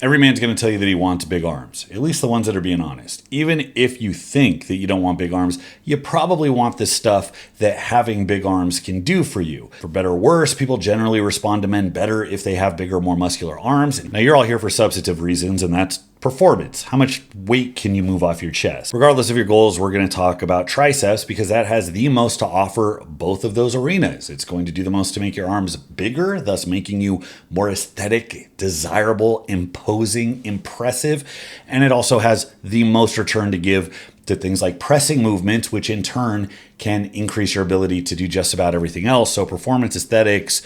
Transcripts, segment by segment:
Every man's going to tell you that he wants big arms, at least the ones that are being honest. Even if you think that you don't want big arms, you probably want the stuff that having big arms can do for you. For better or worse, people generally respond to men better if they have bigger, more muscular arms. Now, you're all here for substantive reasons, and that's performance. How much weight can you move off your chest? Regardless of your goals, we're going to talk about triceps because that has the most to offer both of those arenas. It's going to do the most to make your arms bigger, thus making you more aesthetic, desirable, imposing, impressive. And it also has the most return to give to things like pressing movements, which in turn can increase your ability to do just about everything else. So performance, aesthetics,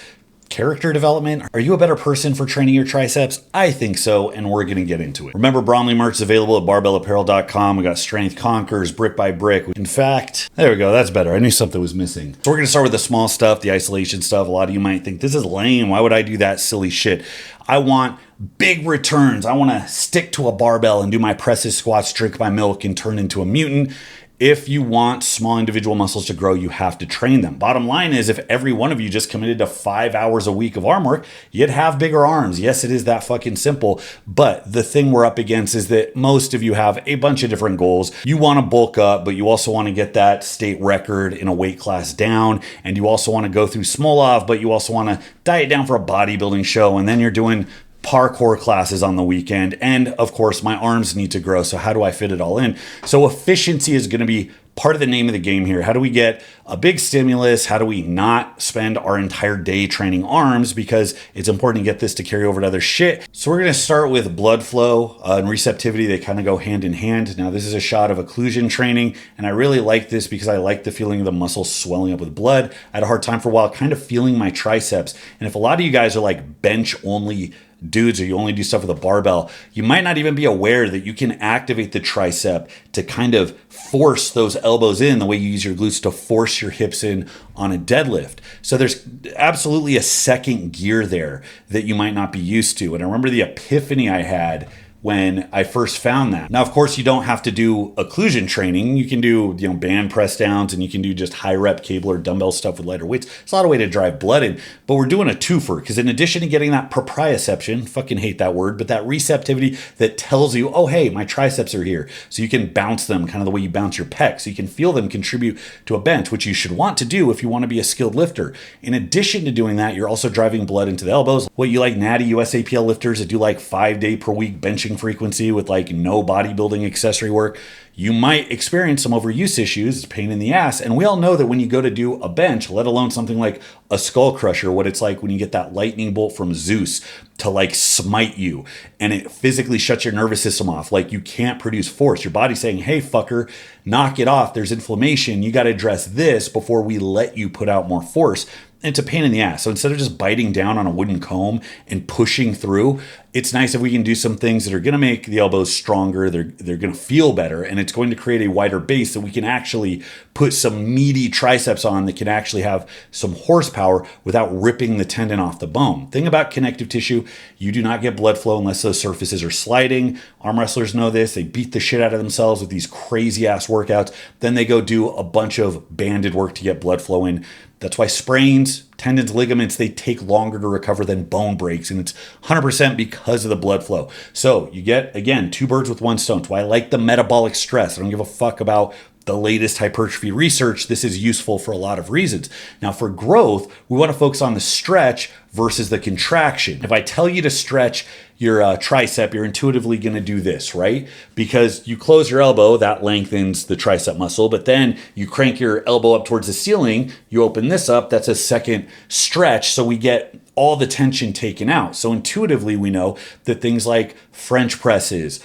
character development. Are you a better person for training your triceps? I think so, and we're going to get into it. Remember, Bromley merch is available at barbellapparel.com. We got Strength Conquers, brick by brick. In fact, there we go. That's better. I knew something was missing. So we're going to start with the small stuff, the isolation stuff. A lot of you might think, this is lame. Why would I do that silly shit? I want big returns. I want to stick to a barbell and do my presses, squats, drink my milk, and turn into a mutant. If you want small individual muscles to grow, you have to train them. Bottom line is, if every one of you just committed to 5 hours a week of arm work, you'd have bigger arms. Yes, it is that fucking simple. But the thing we're up against is that most of you have a bunch of different goals. You want to bulk up, but you also want to get that state record in a weight class down. And you also want to go through Smolov, but you also want to diet down for a bodybuilding show. And then you're doing parkour classes on the weekend. And of course, my arms need to grow. So how do I fit it all in? So efficiency is going to be part of the name of the game here. How do we get a big stimulus? How do we not spend our entire day training arms? Because it's important to get this to carry over to other shit. So we're going to start with blood flow and receptivity. They kind of go hand in hand. Now, this is a shot of occlusion training. And I really like this because I like the feeling of the muscles swelling up with blood. I had a hard time for a while kind of feeling my triceps. And if a lot of you guys are like bench only dudes, or you only do stuff with a barbell, you might not even be aware that you can activate the tricep to kind of force those elbows in the way you use your glutes to force your hips in on a deadlift. So there's absolutely a second gear there that you might not be used to. And I remember the epiphany I had when I first found that. Now, of course, you don't have to do occlusion training. You can do, band press downs, and you can do just high rep cable or dumbbell stuff with lighter weights. It's a lot of way to drive blood in, but we're doing a twofer because in addition to getting that proprioception, fucking hate that word, but that receptivity that tells you, oh, hey, my triceps are here. So you can bounce them kind of the way you bounce your pecs. So you can feel them contribute to a bench, which you should want to do if you want to be a skilled lifter. In addition to doing that, you're also driving blood into the elbows. What you like natty USAPL lifters that do like 5 day per week benching frequency with like no bodybuilding accessory work, you might experience some overuse issues, pain in the ass. And we all know that when you go to do a bench, let alone something like a skull crusher, what it's like when you get that lightning bolt from Zeus to like smite you and it physically shuts your nervous system off. Like you can't produce force. Your body's saying, hey, fucker, knock it off. There's inflammation. You got to address this before we let you put out more force. It's a pain in the ass. So instead of just biting down on a wooden comb and pushing through, it's nice if we can do some things that are going to make the elbows stronger. They're going to feel better, and it's going to create a wider base that we can actually put some meaty triceps on that can actually have some horsepower without ripping the tendon off the bone. Thing about connective tissue, you do not get blood flow unless those surfaces are sliding. Arm wrestlers know this. They beat the shit out of themselves with these crazy ass workouts. Then they go do a bunch of banded work to get blood flow in. That's why sprains, tendons, ligaments, they take longer to recover than bone breaks. And it's 100% because of the blood flow. So you get, again, 2 birds with 1 stone. That's why I like the metabolic stress. I don't give a fuck about the latest hypertrophy research. This is useful for a lot of reasons. Now, for growth, we want to focus on the stretch versus the contraction. If I tell you to stretch your tricep, you're intuitively going to do this, right? Because you close your elbow, that lengthens the tricep muscle, but then you crank your elbow up towards the ceiling, you open this up, that's a second stretch, so we get all the tension taken out. So intuitively, we know that things like French presses,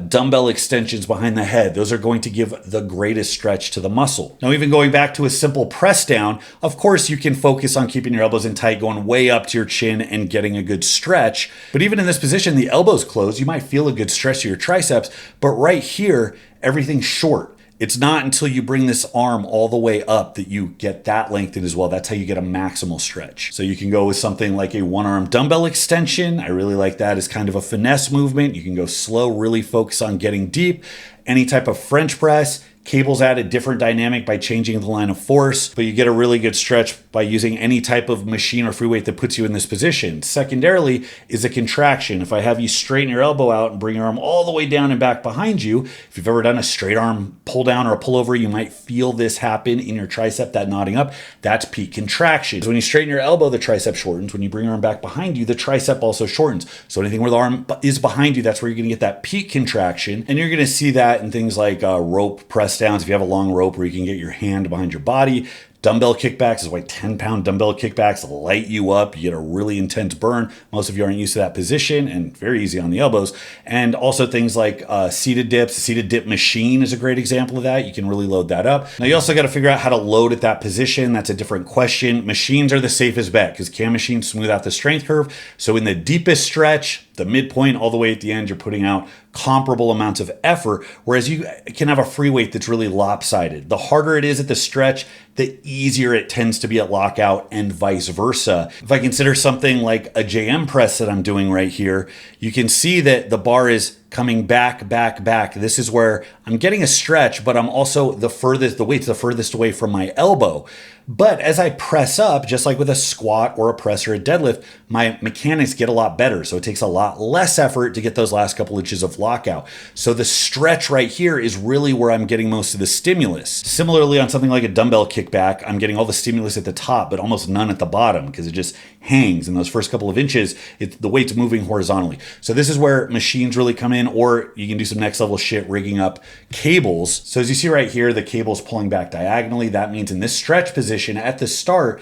dumbbell extensions behind the head, those are going to give the greatest stretch to the muscle. Now, even going back to a simple press down, of course, you can focus on keeping your elbows in tight, going way up to your chin and getting a good stretch. But even in this position, the elbows closed, you might feel a good stretch to your triceps, but right here, everything's short. It's not until you bring this arm all the way up that you get that lengthened as well. That's how you get a maximal stretch. So you can go with something like a 1-arm dumbbell extension. I really like that as kind of a finesse movement. You can go slow, really focus on getting deep. Any type of French press, Cables add a different dynamic by changing the line of force, but you get a really good stretch by using any type of machine or free weight that puts you in this position. Secondarily is a contraction. If I have you straighten your elbow out and bring your arm all the way down and back behind you, if you've ever done a straight arm pull down or a pullover, you might feel this happen in your tricep, that nodding up. That's peak contraction. So when you straighten your elbow, the tricep shortens. When you bring your arm back behind you, the tricep also shortens. So anything where the arm is behind you, that's where you're going to get that peak contraction. And you're going to see that in things like rope press downs. If you have a long rope where you can get your hand behind your body, dumbbell kickbacks is why 10-pound dumbbell kickbacks light you up. You get a really intense burn. Most of you aren't used to that position and very easy on the elbows. And also things like seated dips. A seated dip machine is a great example of that. You can really load that up. Now you also got to figure out how to load at that position. That's a different question. Machines are the safest bet because cam machines smooth out the strength curve. So in the deepest stretch, the midpoint all the way at the end, you're putting out comparable amounts of effort, whereas you can have a free weight that's really lopsided. The harder it is at the stretch, the easier it tends to be at lockout and vice versa. If I consider something like a JM press that I'm doing right here, you can see that the bar is coming back, back, back. This is where I'm getting a stretch, but I'm also the weight's the furthest away from my elbow. But as I press up, just like with a squat or a press or a deadlift, my mechanics get a lot better. So it takes a lot less effort to get those last couple inches of lockout. So the stretch right here is really where I'm getting most of the stimulus. Similarly, on something like a dumbbell kickback, I'm getting all the stimulus at the top, but almost none at the bottom because it just hangs. In those first couple of inches, the weight's moving horizontally. So this is where machines really come in, or you can do some next level shit rigging up cables. So as you see right here, the cable's pulling back diagonally. That means in this stretch position at the start,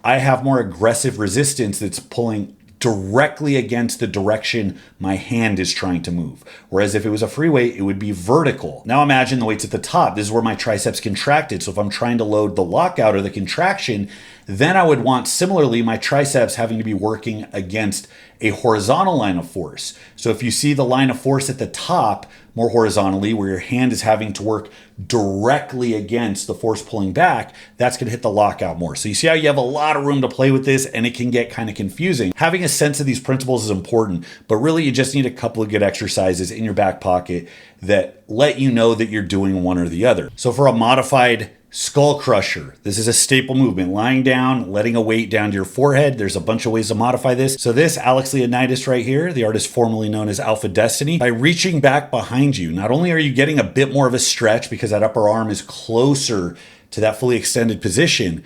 I have more aggressive resistance that's pulling directly against the direction my hand is trying to move. Whereas if it was a free weight, it would be vertical. Now imagine the weight's at the top. This is where my triceps contracted. So if I'm trying to load the lockout or the contraction, then I would want similarly my triceps having to be working against a horizontal line of force. So if you see the line of force at the top more horizontally, where your hand is having to work directly against the force pulling back, that's going to hit the lockout more. So you see how you have a lot of room to play with this, and it can get kind of confusing. Having a sense of these principles is important, but really you just need a couple of good exercises in your back pocket that let you know that you're doing one or the other. So for a modified skull crusher, this is a staple movement, lying down, letting a weight down to your forehead. There's a bunch of ways to modify this. So this Alex Leonidas right here, the artist formerly known as Alpha Destiny, by reaching back behind you, not only are you getting a bit more of a stretch because that upper arm is closer to that fully extended position,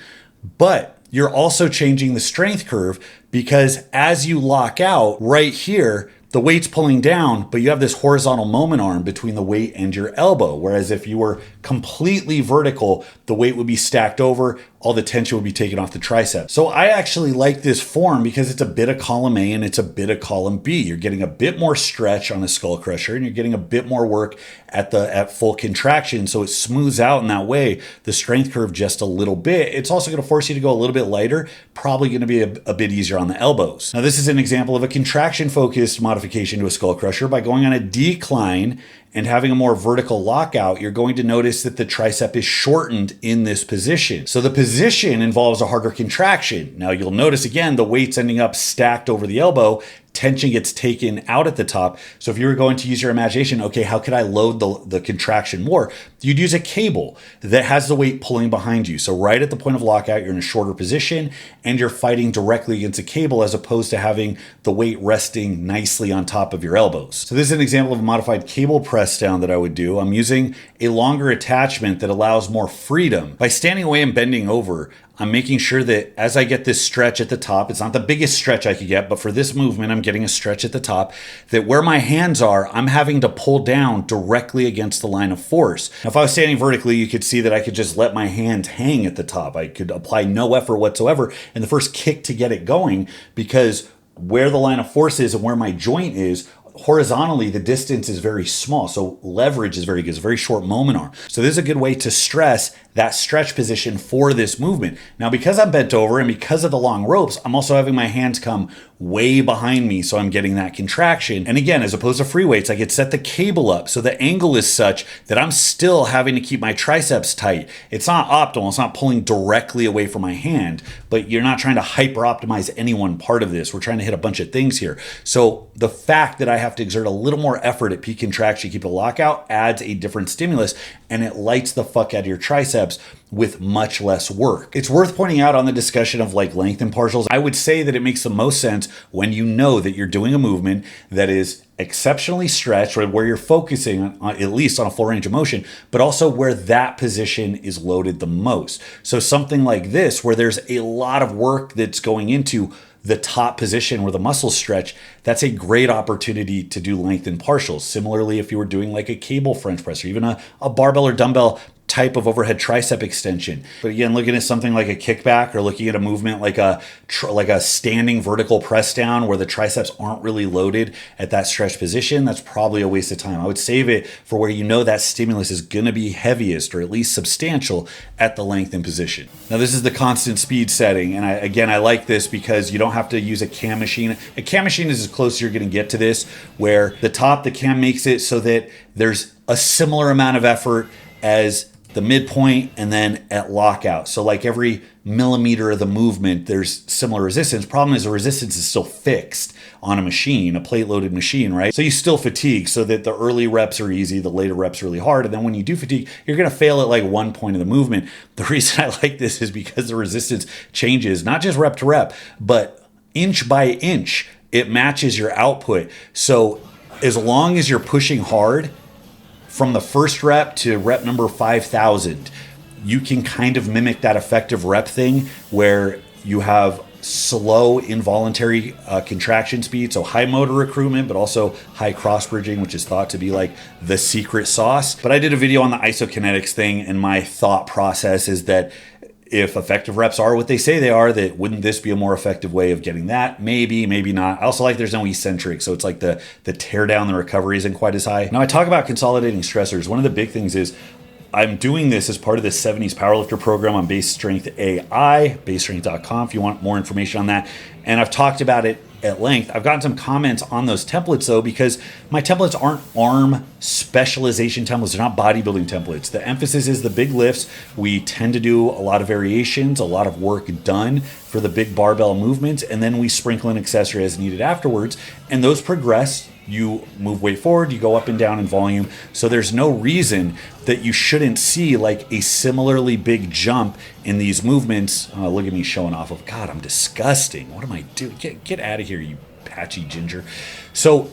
but you're also changing the strength curve because as you lock out right here, the weight's pulling down, but you have this horizontal moment arm between the weight and your elbow. Whereas if you were completely vertical, the weight would be stacked over, all the tension would be taken off the tricep. So I actually like this form because it's a bit of column A and it's a bit of column B. You're getting a bit more stretch on a skull crusher and you're getting a bit more work at full contraction. So it smooths out in that way the strength curve just a little bit. It's also going to force you to go a little bit lighter, probably going to be a bit easier on the elbows. Now this is an example of a contraction focused modification to a skull crusher. By going on a decline and having a more vertical lockout, you're going to notice that the tricep is shortened in this position. So the position involves a harder contraction. Now you'll notice again, the weight's ending up stacked over the elbow. Tension gets taken out at the top. So if you were going to use your imagination, okay, how could I load the contraction more? You'd use a cable that has the weight pulling behind you. So right at the point of lockout, you're in a shorter position and you're fighting directly against a cable as opposed to having the weight resting nicely on top of your elbows. So this is an example of a modified cable press down that I would do. I'm using a longer attachment that allows more freedom. By standing away and bending over, I'm making sure that as I get this stretch at the top, it's not the biggest stretch I could get, but for this movement, I'm getting a stretch at the top, that where my hands are, I'm having to pull down directly against the line of force. Now, if I was standing vertically, you could see that I could just let my hands hang at the top. I could apply no effort whatsoever. And the first kick to get it going, because where the line of force is and where my joint is, horizontally, the distance is very small. So leverage is very good. It's a very short moment arm. So this is a good way to stress that stretch position for this movement. Now, because I'm bent over and because of the long ropes, I'm also having my hands come way behind me, so I'm getting that contraction. And again, as opposed to free weights, I could set the cable up so the angle is such that I'm still having to keep my triceps tight. It's not optimal, it's not pulling directly away from my hand, but you're not trying to hyper optimize any one part of this. We're trying to hit a bunch of things here. So the fact that I have to exert a little more effort at peak contraction, keep the lockout, adds a different stimulus, and it lights the fuck out of your triceps with much less work. It's worth pointing out on the discussion of like length and partials, I would say that it makes the most sense when you know that you're doing a movement that is exceptionally stretched, right, where you're focusing on, at least on a full range of motion, but also where that position is loaded the most. So something like this, where there's a lot of work that's going into the top position where the muscles stretch, that's a great opportunity to do length and partials. Similarly, if you were doing like a cable French press or even a barbell or dumbbell type of overhead tricep extension. But again, looking at something like a kickback or looking at a movement like a standing vertical press down where the triceps aren't really loaded at that stretch position, that's probably a waste of time. I would save it for where you know that stimulus is going to be heaviest or at least substantial at the lengthen position. Now, this is the constant speed setting. And I like this because you don't have to use a cam machine. A cam machine is as close as you're going to get to this, where the cam makes it so that there's a similar amount of effort as the midpoint and then at lockout. So like every millimeter of the movement, there's similar resistance. Problem is the resistance is still fixed on a machine, a plate loaded machine, right? So you still fatigue so that the early reps are easy, the later reps are really hard. And then when you do fatigue, you're gonna fail at like one point of the movement. The reason I like this is because the resistance changes, not just rep to rep, but inch by inch, it matches your output. So as long as you're pushing hard, from the first rep to rep number 5,000, you can kind of mimic that effective rep thing where you have slow involuntary contraction speed, so high motor recruitment, but also high cross bridging, which is thought to be like the secret sauce. But I did a video on the isokinetics thing, and my thought process is that if effective reps are what they say they are, that wouldn't this be a more effective way of getting that? Maybe, maybe not. I also like there's no eccentric, so it's like the tear down, the recovery isn't quite as high. Now I talk about consolidating stressors. One of the big things is I'm doing this as part of the 70s Powerlifter program on BaseStrengthAI, basestrength.com if you want more information on that. And I've talked about it at length. I've gotten some comments on those templates though, because my templates aren't arm specialization templates. They're not bodybuilding templates. The emphasis is the big lifts. We tend to do a lot of variations, a lot of work done for the big barbell movements, and then we sprinkle an accessory as needed afterwards. And those progress. You move weight forward, you go up and down in volume. So there's no reason that you shouldn't see like a similarly big jump in these movements. Look at me showing off of, God, I'm disgusting. What am I doing? Get out of here, you patchy ginger. So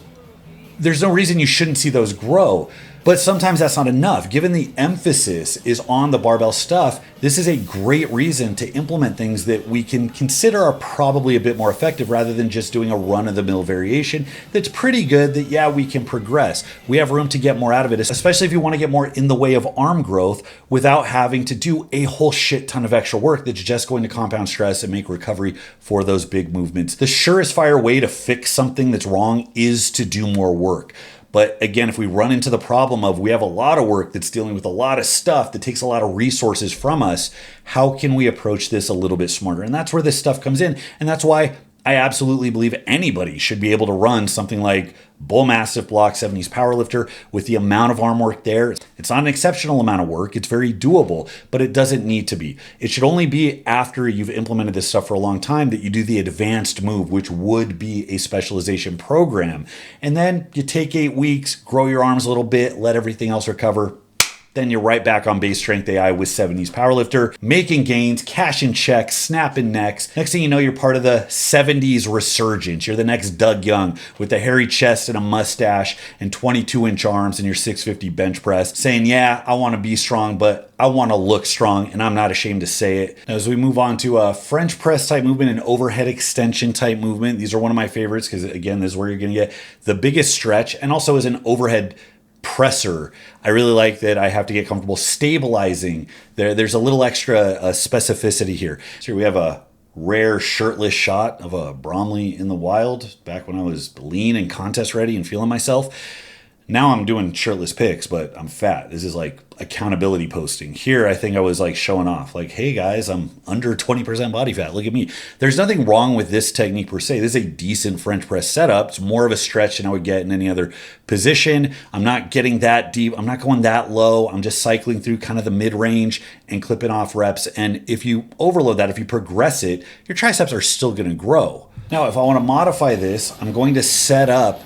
there's no reason you shouldn't see those grow. But sometimes that's not enough. Given the emphasis is on the barbell stuff, this is a great reason to implement things that we can consider are probably a bit more effective rather than just doing a run-of-the-mill variation that's pretty good that, yeah, we can progress. We have room to get more out of it, especially if you want to get more in the way of arm growth without having to do a whole shit ton of extra work that's just going to compound stress and make recovery for those big movements. The surest fire way to fix something that's wrong is to do more work. But again, if we run into the problem of we have a lot of work that's dealing with a lot of stuff that takes a lot of resources from us, how can we approach this a little bit smarter? And that's where this stuff comes in. And that's why I absolutely believe anybody should be able to run something like Bull Mastiff Block 70s Powerlifter with the amount of arm work there. It's not an exceptional amount of work. It's very doable, but it doesn't need to be. It should only be after you've implemented this stuff for a long time that you do the advanced move, which would be a specialization program. And then you take 8 weeks, grow your arms a little bit, let everything else recover. Then you're right back on BaseStrengthAI with 70s Powerlifter, making gains, cashing checks, snapping necks. Next thing you know, you're part of the 70s resurgence. You're the next Doug Young with a hairy chest and a mustache and 22-inch arms and your 650 bench press, saying, yeah, I want to be strong, but I want to look strong, and I'm not ashamed to say it. Now, as we move on to a French press type movement and overhead extension type movement, these are one of my favorites because, again, this is where you're going to get the biggest stretch, and also as an overhead presser, I really like that I have to get comfortable stabilizing. There's a little extra specificity here. So here we have a rare shirtless shot of a Bromley in the wild back when I was lean and contest ready and feeling myself. Now I'm doing shirtless pics, but I'm fat. This is like accountability posting. Here, I think I was like showing off, like, hey guys, I'm under 20% body fat. Look at me. There's nothing wrong with this technique per se. This is a decent French press setup. It's more of a stretch than I would get in any other position. I'm not getting that deep. I'm not going that low. I'm just cycling through kind of the mid-range and clipping off reps. And if you overload that, if you progress it, your triceps are still going to grow. Now, if I want to modify this, I'm going to set up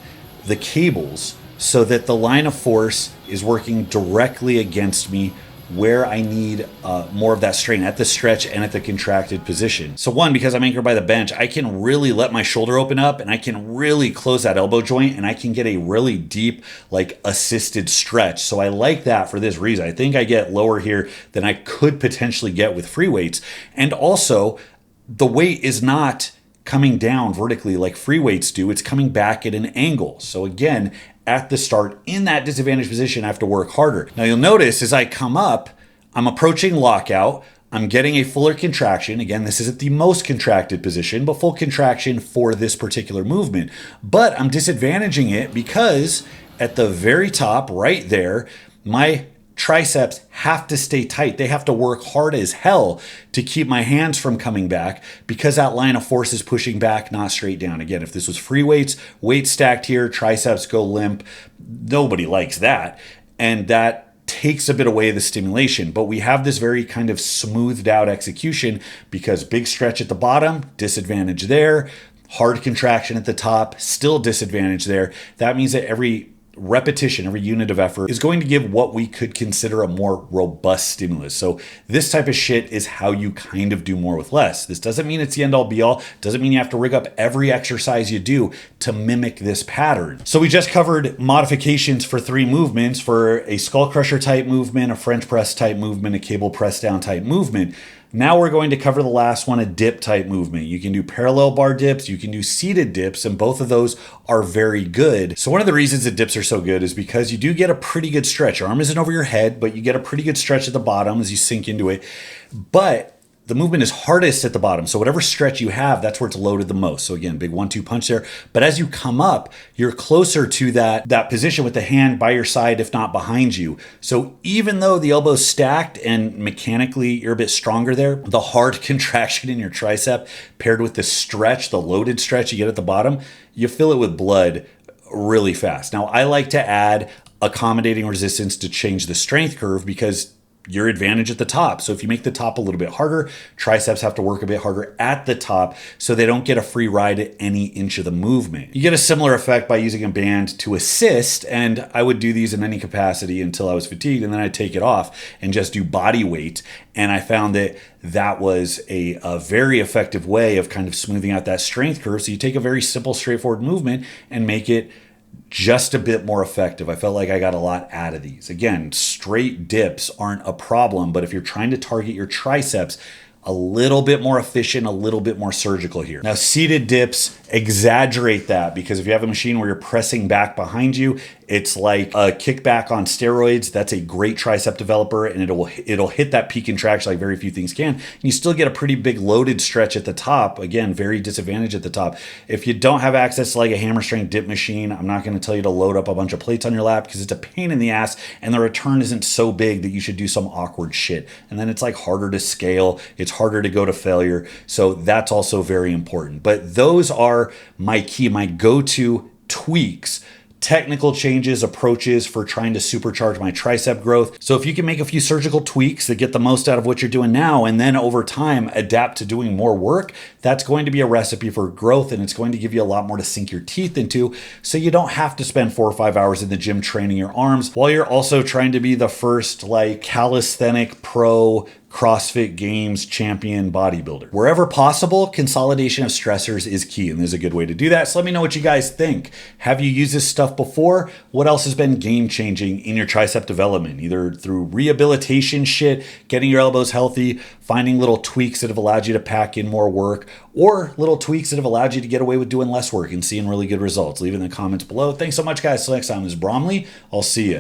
the cables so that the line of force is working directly against me where I need more of that strain at the stretch and at the contracted position. So one, because I'm anchored by the bench, I can really let my shoulder open up and I can really close that elbow joint and I can get a really deep, like assisted stretch. So I like that for this reason. I think I get lower here than I could potentially get with free weights. And also, the weight is not coming down vertically like free weights do. It's coming back at an angle. So again, at the start in that disadvantaged position, I have to work harder. Now you'll notice as I come up, I'm approaching lockout. I'm getting a fuller contraction. Again, this isn't the most contracted position, but full contraction for this particular movement. But I'm disadvantaging it because at the very top right there, my triceps have to stay tight. They have to work hard as hell to keep my hands from coming back because that line of force is pushing back, not straight down. Again, if this was free weights, weight stacked here, triceps go limp. Nobody likes that. And that takes a bit away of the stimulation. But we have this very kind of smoothed out execution because big stretch at the bottom, disadvantage there, hard contraction at the top, still disadvantage there. That means that every repetition, every unit of effort is going to give what we could consider a more robust stimulus. So this type of shit is how you kind of do more with less. This doesn't mean it's the end all be all. Doesn't mean you have to rig up every exercise you do to mimic this pattern. So we just covered modifications for 3 movements: for a skull crusher type movement, a French press type movement, a cable press down type movement. Now we're going to cover the last one, a dip type movement. You can do parallel bar dips, you can do seated dips, and both of those are very good. So one of the reasons that dips are so good is because you do get a pretty good stretch. Your arm isn't over your head, but you get a pretty good stretch at the bottom as you sink into it. But the movement is hardest at the bottom. So whatever stretch you have, that's where it's loaded the most. So again, big 1-2 punch there. But as you come up, you're closer to that position with the hand by your side, if not behind you. So even though the elbow's stacked and mechanically you're a bit stronger there, the hard contraction in your tricep paired with the stretch, the loaded stretch you get at the bottom, you fill it with blood really fast. Now, I like to add accommodating resistance to change the strength curve because your advantage at the top. So if you make the top a little bit harder, triceps have to work a bit harder at the top so they don't get a free ride at any inch of the movement. You get a similar effect by using a band to assist, and I would do these in any capacity until I was fatigued, and then I'd take it off and just do body weight. And I found that that was a very effective way of kind of smoothing out that strength curve. So you take a very simple, straightforward movement and make it just a bit more effective. I felt like I got a lot out of these. Again, straight dips aren't a problem, but if you're trying to target your triceps, a little bit more efficient, a little bit more surgical here. Now, seated dips exaggerate that because if you have a machine where you're pressing back behind you, it's like a kickback on steroids. That's a great tricep developer, and it'll hit that peak contraction like very few things can. And you still get a pretty big loaded stretch at the top. Again, very disadvantaged at the top. If you don't have access to like a hammer strength dip machine, I'm not going to tell you to load up a bunch of plates on your lap because it's a pain in the ass, and the return isn't so big that you should do some awkward shit. And then it's like harder to scale. It's harder to go to failure. So that's also very important. But those are my go-to tweaks, technical changes, approaches for trying to supercharge my tricep growth. So if you can make a few surgical tweaks that get the most out of what you're doing now, and then over time adapt to doing more work, that's going to be a recipe for growth, and it's going to give you a lot more to sink your teeth into, so you don't have to spend 4 or 5 hours in the gym training your arms while you're also trying to be the first like calisthenic pro CrossFit Games champion bodybuilder. Wherever possible, consolidation of stressors is key, and there's a good way to do that. So let me know what you guys think. Have you used this stuff before? What else has been game-changing in your tricep development, either through rehabilitation shit, getting your elbows healthy, finding little tweaks that have allowed you to pack in more work, or little tweaks that have allowed you to get away with doing less work and seeing really good results? Leave it in the comments below. Thanks so much, guys. Till next time, this is Bromley. I'll see you.